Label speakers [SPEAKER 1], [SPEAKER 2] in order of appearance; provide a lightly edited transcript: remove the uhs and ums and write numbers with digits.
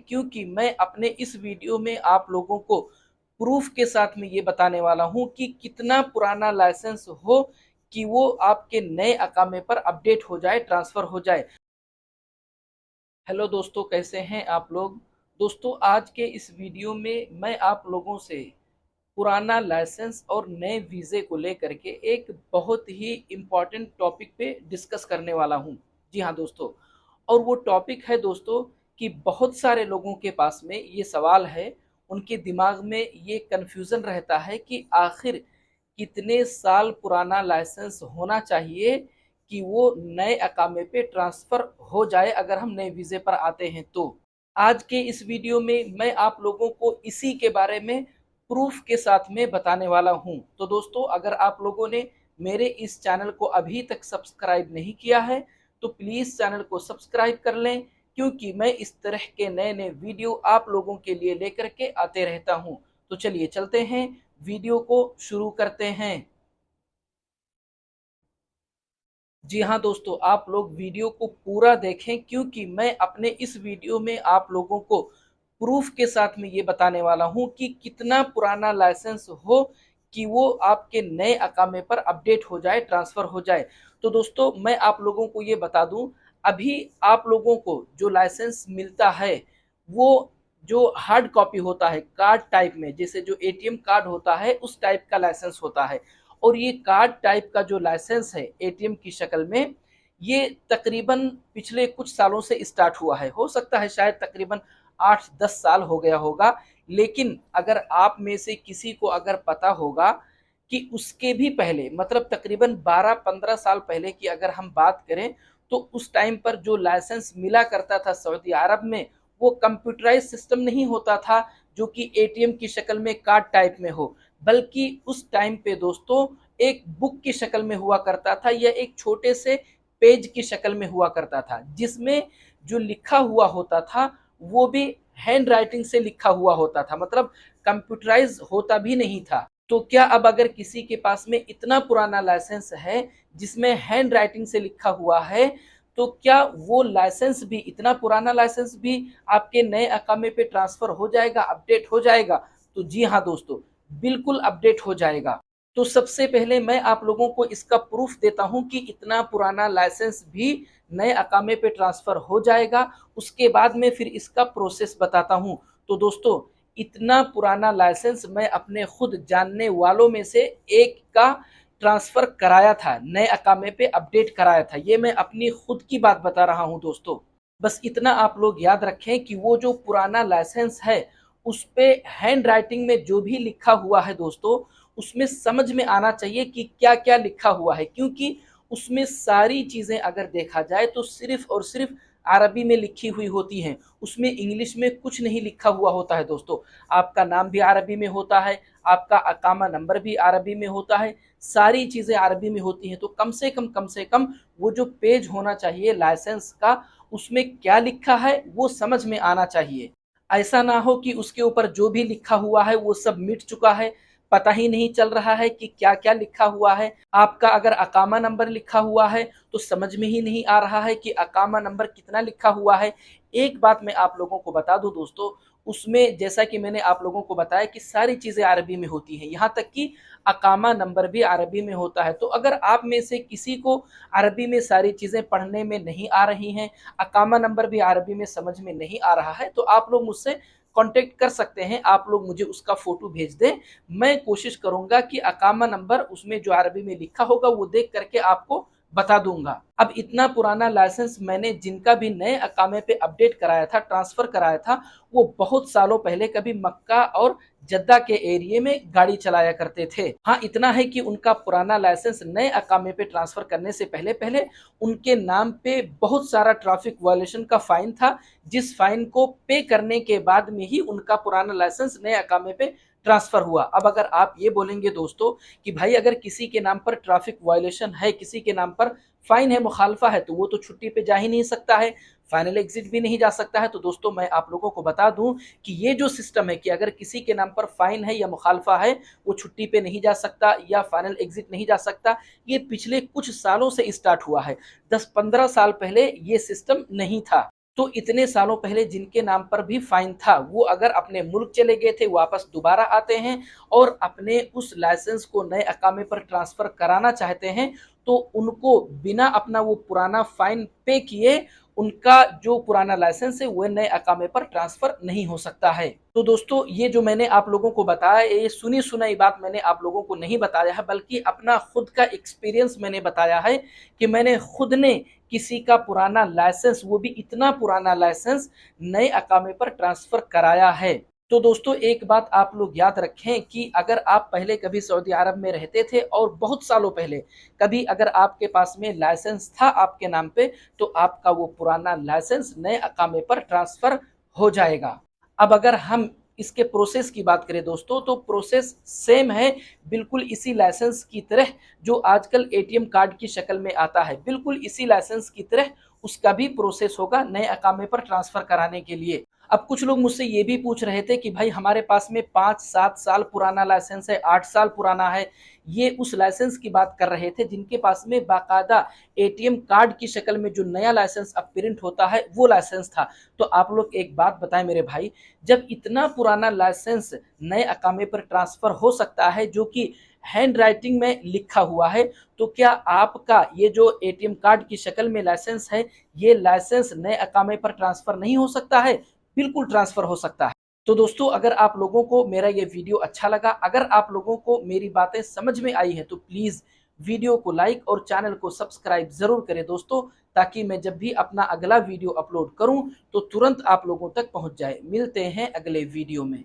[SPEAKER 1] क्योंकि मैं अपने इस वीडियो में आप लोगों को प्रूफ के साथ में ये बताने वाला हूं कि कितना पुराना लाइसेंस हो कि वो आपके नए अकामे पर अपडेट हो जाए, ट्रांसफर हो जाए। हेलो दोस्तों, कैसे हैं आप लोग। दोस्तों, आज के इस वीडियो में मैं आप लोगों से पुराना लाइसेंस और नए वीज़े को लेकर के एक बहुत ही इम्पॉर्टेंट टॉपिक पे डिस्कस करने वाला हूं। जी हाँ दोस्तों, और वो टॉपिक है दोस्तों कि बहुत सारे लोगों के पास में ये सवाल है, उनके दिमाग में ये कन्फ्यूज़न रहता है कि आखिर कितने साल पुराना लाइसेंस होना चाहिए कि वो नए अकामे पे ट्रांसफ़र हो जाए अगर हम नए वीज़े पर आते हैं तो। आज के इस वीडियो में मैं आप लोगों को इसी के बारे में प्रूफ के साथ में बताने वाला हूं। तो दोस्तों, अगर आप लोगों ने मेरे इस चैनल को अभी तक सब्सक्राइब नहीं किया है तो प्लीज़ चैनल को सब्सक्राइब कर लें, क्योंकि मैं इस तरह के नए नए वीडियो आप लोगों के लिए लेकर के आते रहता हूं। तो चलिए चलते हैं, वीडियो को शुरू करते हैं। जी हाँ दोस्तों, आप लोग वीडियो को पूरा देखें, क्योंकि मैं अपने इस वीडियो में आप लोगों को प्रूफ के साथ में ये बताने वाला हूँ कि कितना पुराना लाइसेंस हो कि वो आपके नए अकामे पर अपडेट हो जाए, ट्रांसफ़र हो जाए। तो दोस्तों, मैं आप लोगों को ये बता दूँ, अभी आप लोगों को जो लाइसेंस मिलता है वो जो हार्ड कॉपी होता है, कार्ड टाइप में, जैसे जो एटीएम कार्ड होता है उस टाइप का लाइसेंस होता है। और ये कार्ड टाइप का जो लाइसेंस है एटीएम की शक्ल में, ये तकरीबन पिछले कुछ सालों से स्टार्ट हुआ है। हो सकता है शायद तकरीबन 8-10 साल हो गया होगा। लेकिन अगर आप में से किसी को अगर पता होगा कि उसके भी पहले, मतलब तकरीबन 12-15 साल पहले की अगर हम बात करें, तो उस टाइम पर जो लाइसेंस मिला करता था सऊदी अरब में, वो कंप्यूटराइज सिस्टम नहीं होता था जो कि एटीएम की शक्ल में कार्ड टाइप में हो, बल्कि उस टाइम पे दोस्तों एक बुक की शक्ल में हुआ करता था या एक छोटे से पेज की शक्ल में हुआ करता था, जिसमें जो लिखा हुआ होता था वो भी हैंड राइटिंग से लिखा हुआ होता था, मतलब कंप्यूटराइज होता भी नहीं था। तो क्या अब अगर किसी के पास में इतना पुराना लाइसेंस है जिसमें हैंड राइटिंग से लिखा हुआ है, तो क्या वो लाइसेंस भी, इतना पुराना लाइसेंस भी आपके नए अकामे पे ट्रांसफर हो जाएगा, अपडेट हो जाएगा? तो जी हाँ दोस्तों, बिल्कुल अपडेट हो जाएगा। तो सबसे पहले मैं आप लोगों को इसका प्रूफ देता हूं कि इतना पुराना लाइसेंस भी नए अकामे पे ट्रांसफर हो जाएगा। उसके बाद में फिर इसका प्रोसेस बताता हूं। तो दोस्तों, इतना पुराना लाइसेंस मैं अपने खुद जानने वालों में से एक का ट्रांसफर कराया था, नए अकामे पे अपडेट कराया था। ये मैं अपनी खुद की बात बता रहा हूं दोस्तों। बस इतना आप लोग याद रखें कि वो जो पुराना लाइसेंस है उस पे हैंड राइटिंग में जो भी लिखा हुआ है दोस्तों, उसमें समझ में आना चाहिए कि क्या क्या लिखा हुआ है, क्योंकि उसमें सारी चीज़ें अगर देखा जाए तो सिर्फ और सिर्फ अरबी में लिखी हुई होती हैं। उसमें इंग्लिश में कुछ नहीं लिखा हुआ होता है दोस्तों। आपका नाम भी अरबी में होता है, आपका अकामा नंबर भी अरबी में होता है, सारी चीज़ें अरबी में होती हैं। तो कम से कम वो जो पेज होना चाहिए लाइसेंस का, उसमें क्या लिखा है वो समझ में आना चाहिए। ऐसा ना हो कि उसके ऊपर जो भी लिखा हुआ है वो सब मिट चुका है, पता ही नहीं चल रहा है कि क्या क्या लिखा हुआ है। आपका अगर अकामा नंबर लिखा हुआ है तो समझ में ही नहीं आ रहा है कि अकामा नंबर कितना लिखा हुआ है। एक बात मैं आप लोगों को बता दूं दोस्तों, उसमें जैसा कि मैंने आप लोगों को बताया कि सारी चीज़ें अरबी में होती हैं, यहाँ तक कि अकामा नंबर भी अरबी में होता है। तो अगर आप में से किसी को अरबी में सारी चीज़ें पढ़ने में नहीं आ रही हैं, अकामा नंबर भी अरबी में समझ में नहीं आ रहा है, तो आप लोग मुझसे कांटेक्ट कर सकते हैं। आप लोग मुझे उसका फ़ोटो भेज दें, मैं कोशिश करूँगा कि अकामा नंबर उसमें जो अरबी में लिखा होगा वो देख करके आपको बता दूँगा। अब इतना पुराना लाइसेंस मैंने जिनका भी नए अकामे पे अपडेट कराया था, ट्रांसफ़र कराया था, वो बहुत सालों पहले कभी मक्का और जद्दा के एरिये में गाड़ी चलाया करते थे। हाँ, इतना है कि उनका पुराना लाइसेंस नए अकामे पे ट्रांसफ़र करने से पहले उनके नाम पे बहुत सारा ट्रैफिक वायलेशन का फ़ाइन था, जिस फ़ाइन को पे करने के बाद में ही उनका पुराना लाइसेंस नए अकामे पे ट्रांसफ़र हुआ। अब अगर आप ये बोलेंगे दोस्तों कि भाई अगर किसी के नाम पर ट्रैफिक वायलेशन है, किसी के नाम पर फ़ाइन है, मुखालफा है, तो वो तो छुट्टी पे जा ही नहीं सकता है, फाइनल एग्जिट भी नहीं जा सकता है। तो दोस्तों, मैं आप लोगों को बता दूं कि ये जो सिस्टम है कि अगर किसी के नाम पर फ़ाइन है या मुखालफा है, वो छुट्टी पे नहीं जा सकता या फाइनल एग्जिट नहीं जा सकता, ये पिछले कुछ सालों से स्टार्ट हुआ है। 10-15 साल पहले ये सिस्टम नहीं था। तो इतने सालों पहले जिनके नाम पर भी फाइन था, वो अगर अपने मुल्क चले गए थे, वापस दोबारा आते हैं और अपने उस लाइसेंस को नए अकामे पर ट्रांसफर कराना चाहते हैं, तो उनको बिना अपना वो पुराना फाइन पे किए उनका जो पुराना लाइसेंस है वह नए अकामे पर ट्रांसफर नहीं हो सकता है। तो दोस्तों, ये जो मैंने आप लोगों को बताया, ये सुनी सुनाई बात मैंने आप लोगों को नहीं बताया है, बल्कि अपना खुद का एक्सपीरियंस मैंने बताया है कि मैंने खुद ने किसी का पुराना लाइसेंस, वो भी इतना पुराना लाइसेंस, नए अकामे पर ट्रांसफर कराया है। तो दोस्तों, एक बात आप लोग याद रखें कि अगर आप पहले कभी सऊदी अरब में रहते थे और बहुत सालों पहले कभी अगर आपके पास में लाइसेंस था आपके नाम पे, तो आपका वो पुराना लाइसेंस नए अकामे पर ट्रांसफर हो जाएगा। अब अगर हम इसके प्रोसेस की बात करें दोस्तों, तो प्रोसेस सेम है, बिल्कुल इसी लाइसेंस की तरह जो आजकल एटीएम कार्ड की शक्ल में आता है, बिल्कुल इसी लाइसेंस की तरह उसका भी प्रोसेस होगा नए अकामे पर ट्रांसफर कराने के लिए। अब कुछ लोग मुझसे ये भी पूछ रहे थे कि भाई हमारे पास में 5-7 साल पुराना लाइसेंस है, 8 साल पुराना है। ये उस लाइसेंस की बात कर रहे थे जिनके पास में बाकायदा एटीएम कार्ड की शक्ल में जो नया लाइसेंस अब प्रिंट होता है वो लाइसेंस था। तो आप लोग एक बात बताएं मेरे भाई, जब इतना पुराना लाइसेंस नए अकामे पर ट्रांसफर हो सकता है जो कि हैंड राइटिंग में लिखा हुआ है, तो क्या आपका ये जो एटीएम कार्ड की शक्ल में लाइसेंस है, ये लाइसेंस नए अकामे पर ट्रांसफर नहीं हो सकता है? बिल्कुल ट्रांसफर हो सकता है। तो दोस्तों, अगर आप लोगों को मेरा ये वीडियो अच्छा लगा, अगर आप लोगों को मेरी बातें समझ में आई है, तो प्लीज वीडियो को लाइक और चैनल को सब्सक्राइब जरूर करें दोस्तों, ताकि मैं जब भी अपना अगला वीडियो अपलोड करूं तो तुरंत आप लोगों तक पहुंच जाए। मिलते हैं अगले वीडियो में।